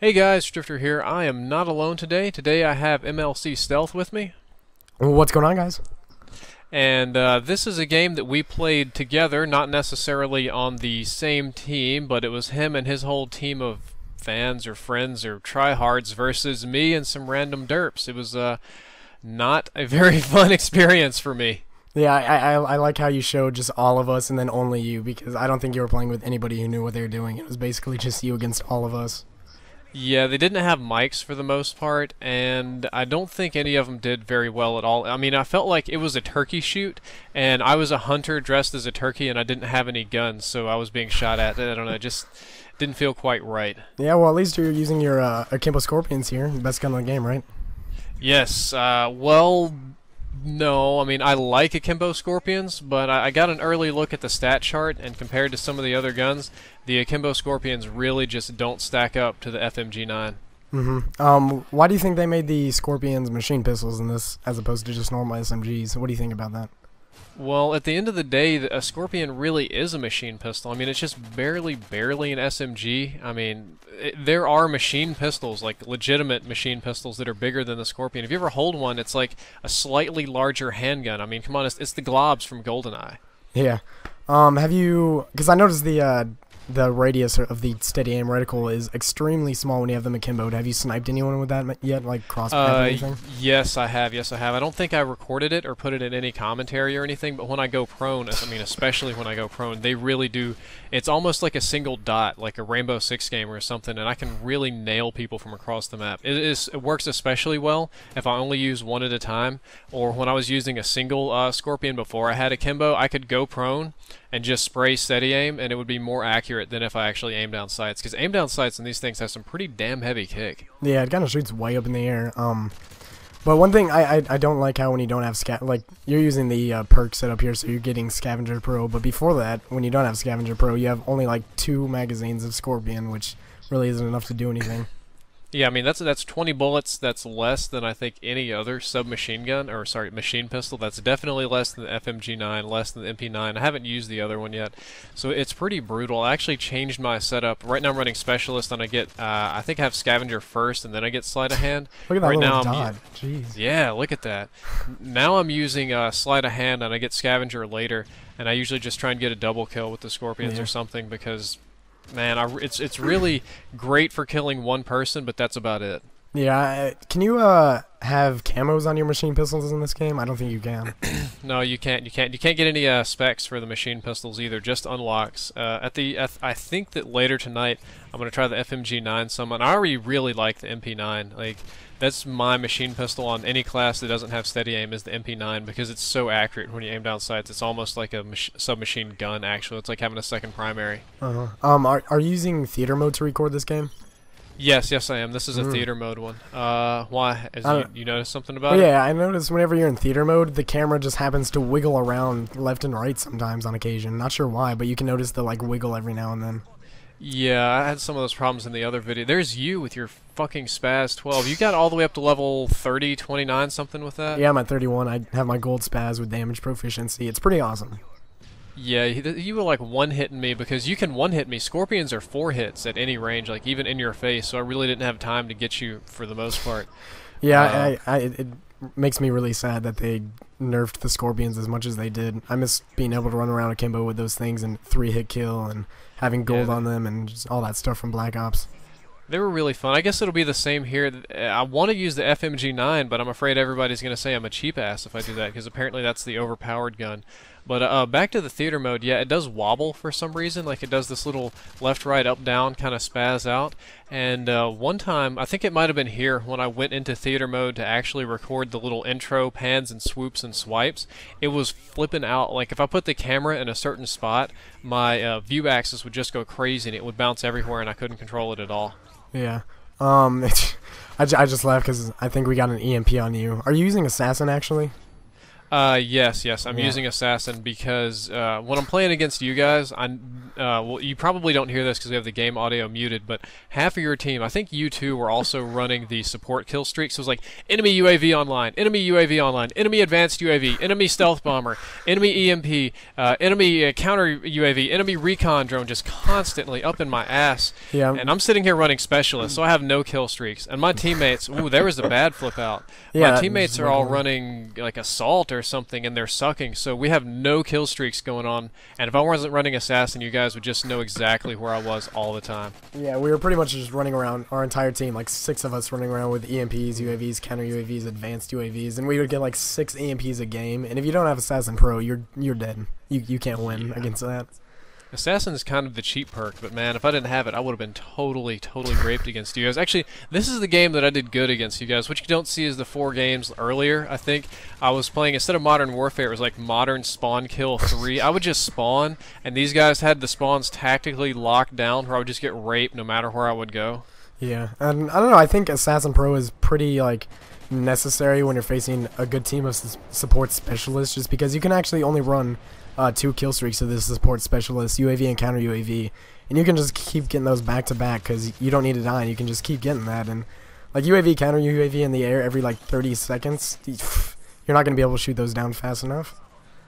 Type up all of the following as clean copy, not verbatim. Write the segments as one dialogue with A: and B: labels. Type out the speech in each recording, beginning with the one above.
A: Hey guys, Drift0r here. I am not alone today. Today I have MLC St3alth with me.
B: What's going on, guys?
A: And this is a game that we played together, not necessarily on the same team, but it was him and his whole team of fans or friends or tryhards versus me and some random derps. It was not a very fun experience for me.
B: Yeah, I like how you showed just all of us and then only you, because I don't think you were playing with anybody who knew what they were doing. It was basically just you against all of us.
A: Yeah, they didn't have mics for the most part, and I don't think any of them did very well at all. I mean, I felt like it was a turkey shoot, and I was a hunter dressed as a turkey, and I didn't have any guns, so I was being shot at. I don't know, it just didn't feel quite right.
B: Yeah, well, at least you're using your Akimbo Scorpions here, the best gun in the game, right?
A: Yes, well, no. I mean, I like Akimbo Scorpions, but I got an early look at the stat chart, and compared to some of the other guns, the Akimbo Scorpions really just don't stack up to the FMG9.
B: Why do you think they made the Scorpions machine pistols in this as opposed to just normal SMGs? What do you think about that?
A: Well, at the end of the day, a Scorpion really is a machine pistol. I mean, it's just barely an SMG. I mean, there are machine pistols, like legitimate machine pistols that are bigger than the Scorpion. If you ever hold one, it's like a slightly larger handgun. I mean, come on, it's the globs from GoldenEye.
B: Yeah. Have you... Because I noticed the radius of the steady aim reticle is extremely small when you have them akimboed. Have you sniped anyone with that yet, like crossfire or anything?
A: Yes, I have. Yes, I have. I don't think I recorded it or put it in any commentary or anything, but when I go prone, I mean, especially when I go prone, they really do. It's almost like a single dot, like a Rainbow Six game or something, and I can really nail people from across the map. It works especially well if I only use one at a time, or when I was using a single Scorpion before I had akimbo, I could go prone and just spray steady aim, and it would be more accurate than if I actually aim down sights. Because aim down sights in these things have some pretty damn heavy kick.
B: Yeah, it kind of shoots way up in the air. But one thing I don't like how when you don't have like you're using the perk setup here, so you're getting Scavenger Pro. But before that, when you don't have Scavenger Pro, you have only like 2 magazines of Scorpion, which really isn't enough to do anything.
A: Yeah, I mean that's 20 bullets. That's less than I think any other submachine gun, or sorry, machine pistol. That's definitely less than the FMG9, less than the MP9. I haven't used the other one yet, so it's pretty brutal. I actually changed my setup. Right now I'm running Specialist, and I get I think I have Scavenger first, and then I get Sleight of Hand.
B: Look at that
A: right
B: little
A: now,
B: dot. Jeez.
A: Yeah, look at that. Now I'm using Sleight of Hand, and I get Scavenger later, and I usually just try and get a double kill with the Scorpions or something because. Man, it's really great for killing one person, but that's about it.
B: Yeah, can you have camos on your machine pistols in this game? I don't think you can.
A: No, you can't. You can't get any specs for the machine pistols either. Just unlocks. I think that later tonight I'm gonna try the FMG9 some, and I already really like the MP9. Like that's my machine pistol on any class that doesn't have steady aim is the MP9 because it's so accurate when you aim down sights. It's almost like a submachine gun. Actually, it's like having a second primary.
B: Are you using theater mode to record this game?
A: Yes, I am. This is a theater mode one. Why? You noticed something about it?
B: Yeah, I noticed whenever you're in theater mode, the camera just happens to wiggle around left and right sometimes on occasion. Not sure why, but you can notice the like wiggle every now and then.
A: Yeah, I had some of those problems in the other video. There's you with your fucking Spaz 12. You got all the way up to level 30, 29, something with that?
B: Yeah, I'm at 31. I have my gold Spaz with damage proficiency. It's pretty awesome.
A: Yeah, you were like one-hitting me because you can one-hit me. Scorpions are 4 hits at any range, like even in your face, so I really didn't have time to get you for the most part.
B: Yeah, it makes me really sad that they nerfed the Scorpions as much as they did. I miss being able to run around akimbo with those things and 3-hit kill and having gold on them and just all that stuff from Black Ops.
A: They were really fun. I guess it'll be the same here. I want to use the FMG9, but I'm afraid everybody's going to say I'm a cheap ass if I do that, because apparently that's the overpowered gun. But back to the theater mode, yeah, it does wobble for some reason. Like it does this little left, right, up, down kind of spaz out. And one time, I think it might have been here, when I went into theater mode to actually record the little intro pans and swoops and swipes, it was flipping out. Like if I put the camera in a certain spot, my view axis would just go crazy and it would bounce everywhere and I couldn't control it at all.
B: Yeah. I just laughed because I think we got an EMP on you. Are you using Assassin actually?
A: Yes, I'm using Assassin because when I'm playing against you guys, well, you probably don't hear this because we have the game audio muted, but half of your team, I think you two were also running the support kill streak. So it was like enemy UAV online, enemy UAV online, enemy advanced UAV, enemy stealth bomber, enemy EMP, enemy counter UAV, enemy recon drone, just constantly up in my ass.
B: Yeah.
A: And I'm sitting here running specialist, so I have no kill streaks. And my teammates, ooh, there was a bad flip out.
B: Yeah,
A: My teammates are all running like assault or something, and they're sucking. So we have no kill streaks going on. And if I wasn't running assassin, you guys would just know exactly where I was all the time.
B: Yeah, we were pretty much just running around, our entire team, like 6 of us running around with EMPs, UAVs, counter UAVs, advanced UAVs, and we would get like 6 EMPs a game. And if you don't have Assassin Pro, you're dead. You can't win against that.
A: Assassin is kind of the cheap perk, but man, if I didn't have it, I would have been totally raped against you guys. Actually, this is the game that I did good against you guys. What you don't see is the 4 games earlier. I think I was playing, instead of Modern Warfare, it was like Modern Spawn Kill 3. I would just spawn, and these guys had the spawns tactically locked down where I would just get raped no matter where I would go.
B: Yeah, and I don't know, I think Assassin Pro is pretty, like, necessary when you're facing a good team of support specialists, just because you can actually only run 2 kill streaks of this support specialist, UAV and counter UAV, and you can just keep getting those back to back because you don't need to die, and you can just keep getting that. And like UAV, counter UAV in the air every like 30 seconds, you're not going to be able to shoot those down fast enough.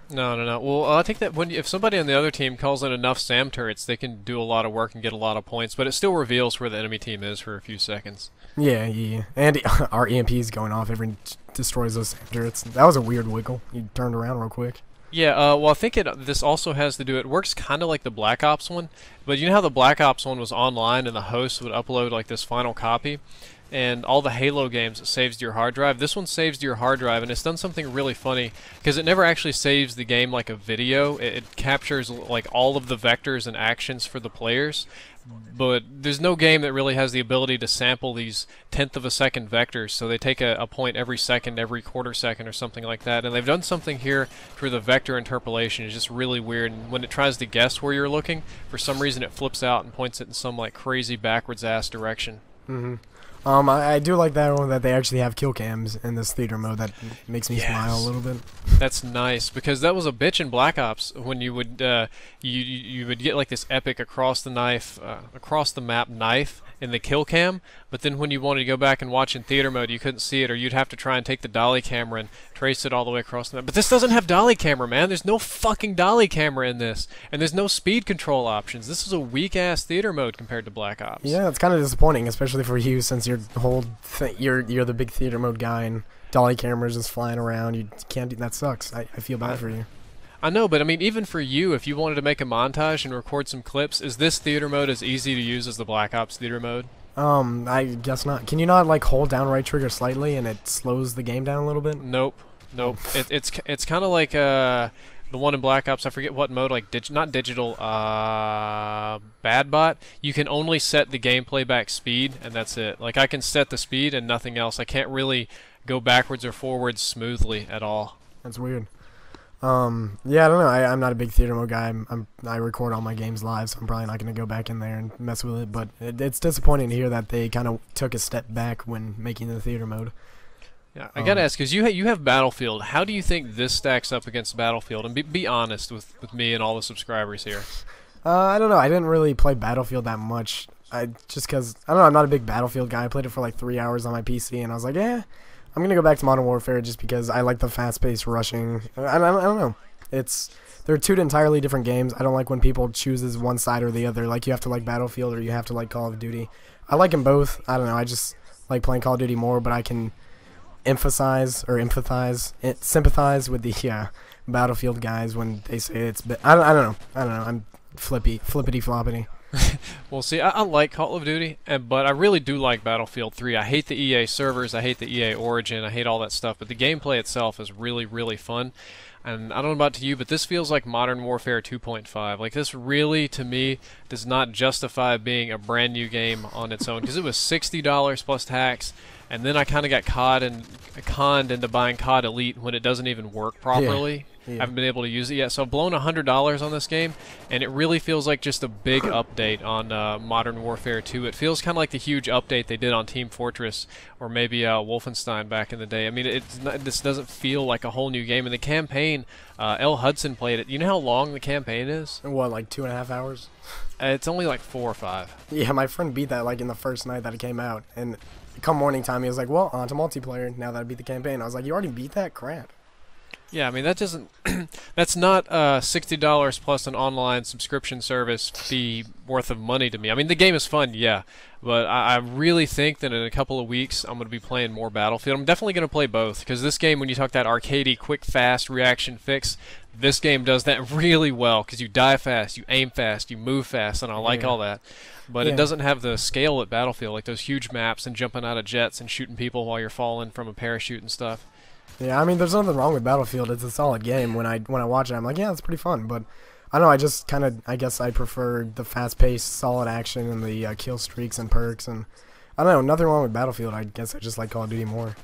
A: No. Well, I think that if somebody on the other team calls in enough SAM turrets, they can do a lot of work and get a lot of points, but it still reveals where the enemy team is for a few seconds.
B: Yeah. And our EMP is going off every destroys those SAM turrets. That was a weird wiggle. You turned around real quick.
A: Yeah, well, I think this also has to do, it works kind of like the Black Ops one, but you know how the Black Ops one was online and the host would upload like this final copy, and all the Halo games, it saves to your hard drive. This one saves to your hard drive, and it's done something really funny, because it never actually saves the game like a video. It captures like all of the vectors and actions for the players, but there's no game that really has the ability to sample these 1/10 of a second vectors, so they take a point every second, every quarter second or something like that, and they've done something here for the vector interpolation. It's just really weird, and when it tries to guess where you're looking, for some reason it flips out and points it in some like crazy backwards ass direction.
B: I do like that one, that they actually have kill cams in this theater mode. That makes me smile a little bit.
A: That's nice, because that was a bitch in Black Ops when you would you would get like this epic across the map knife in the kill cam, but then when you wanted to go back and watch in theater mode, you couldn't see it, or you'd have to try and take the dolly camera and trace it all the way across the map. But this doesn't have dolly camera, man. There's no fucking dolly camera in this, and there's no speed control options. This is a weak ass theater mode compared to Black Ops.
B: Yeah, it's kind of disappointing, especially for you, since your whole you're the big theater mode guy, and dolly cameras just flying around. You can't do that. Sucks. I feel bad for you.
A: I know, but I mean, even for you, if you wanted to make a montage and record some clips, is this theater mode as easy to use as the Black Ops theater mode?
B: I guess not. Can you not like hold down right trigger slightly and it slows the game down a little bit?
A: Nope. It's kind of like the one in Black Ops. I forget what mode. Like not digital. Bad bot. You can only set the game playback speed, and that's it. Like I can set the speed and nothing else. I can't really go backwards or forwards smoothly at all.
B: That's weird. Yeah, I don't know. I'm not a big theater mode guy. I record all my games live, so I'm probably not going to go back in there and mess with it. But it's disappointing to hear that they kind of took a step back when making the theater mode.
A: Yeah, I gotta ask, because you have Battlefield. How do you think this stacks up against Battlefield? And be honest with me and all the subscribers here.
B: I don't know. I didn't really play Battlefield that much. Just because, I don't know, I'm not a big Battlefield guy. I played it for like 3 hours on my PC, and I was like, I'm going to go back to Modern Warfare just because I like the fast-paced rushing. I don't know. They're 2 entirely different games. I don't like when people chooses one side or the other. Like, you have to like Battlefield or you have to like Call of Duty. I like them both. I don't know. I just like playing Call of Duty more, but I can sympathize with the Battlefield guys when they say it's... I don't know. I'm flippity-floppity.
A: Well, see, I like Call of Duty, but I really do like Battlefield 3. I hate the EA servers, I hate the EA Origin, I hate all that stuff, but the gameplay itself is really, really fun. And I don't know about to you, but this feels like Modern Warfare 2.5. Like, this really, to me, does not justify being a brand new game on its own, because it was $60 plus tax, and then I kind of got conned into buying COD Elite when it doesn't even work properly.
B: Yeah.
A: Haven't been able to use it yet. So I've blown $100 on this game, and it really feels like just a big update on Modern Warfare 2. It feels kind of like the huge update they did on Team Fortress or maybe Wolfenstein back in the day. I mean, this doesn't feel like a whole new game. And the campaign, L. Hudson played it. You know how long the campaign is?
B: What, like 2.5 hours?
A: It's only like 4 or 5.
B: Yeah, my friend beat that like in the first night that it came out, and come morning time he was like, well, on to multiplayer now that I beat the campaign. I was like, you already beat that? Crap.
A: Yeah, I mean, that doesn't that's not $60 plus an online subscription service fee worth of money to me. I mean, the game is fun, yeah, but I really think that in a couple of weeks I'm going to be playing more Battlefield. I'm definitely going to play both, because this game, when you talk that arcadey, quick, fast reaction fix, this game does that really well, because you die fast, you aim fast, you move fast, and I like all that. But it doesn't have the scale at Battlefield, like those huge maps and jumping out of jets and shooting people while you're falling from a parachute and stuff.
B: Yeah, I mean, there's nothing wrong with Battlefield. It's a solid game. When I watch it, I'm like, yeah, it's pretty fun. But I don't know, I just kind of, I guess I prefer the fast-paced, solid action and the kill streaks and perks. And I don't know, nothing wrong with Battlefield. I guess I just like Call of Duty more.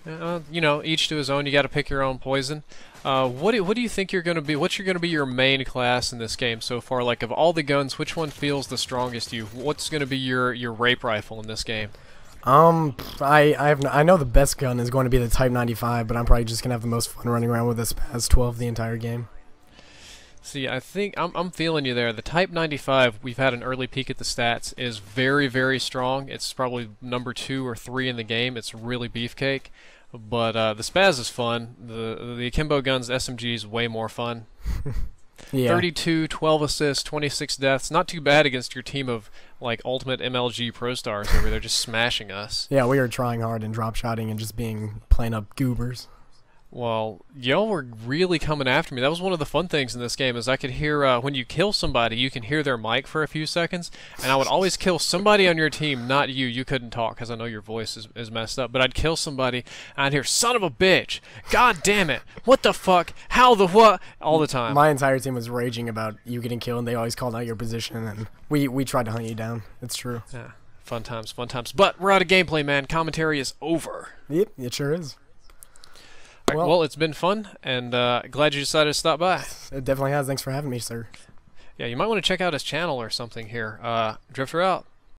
A: You know, each to his own. You got to pick your own poison. What do you think you're going to be? What's going to be your main class in this game so far? Like, of all the guns, which one feels the strongest to you? What's going to be your rape rifle in this game?
B: I know the best gun is going to be the Type 95, but I'm probably just gonna have the most fun running around with this Spaz 12 the entire game.
A: See, I think I'm feeling you there. The Type 95, we've had an early peek at the stats, is very, very strong. It's probably number 2 or 3 in the game. It's really beefcake. But the Spaz is fun. The akimbo guns, SMG is way more fun.
B: Yeah.
A: 32, 12 assists, 26 deaths. Not too bad against your team of like ultimate MLG pro stars over there just smashing us.
B: Yeah, we were trying hard and drop shotting and just playing up goobers.
A: Well, y'all were really coming after me. That was one of the fun things in this game, is I could hear, when you kill somebody, you can hear their mic for a few seconds, and I would always kill somebody on your team, not you. You couldn't talk, because I know your voice is messed up, but I'd kill somebody, and I'd hear, son of a bitch, god damn it, what the fuck, how the what, all the time.
B: My entire team was raging about you getting killed, and they always called out your position, and we tried to hunt you down. It's true.
A: Yeah, fun times, fun times. But we're out of gameplay, man. Commentary is over.
B: Yep, it sure is.
A: Well, it's been fun, and glad you decided to stop by.
B: It definitely has. Thanks for having me, sir.
A: Yeah, you might want to check out his channel or something here. Drift0r out.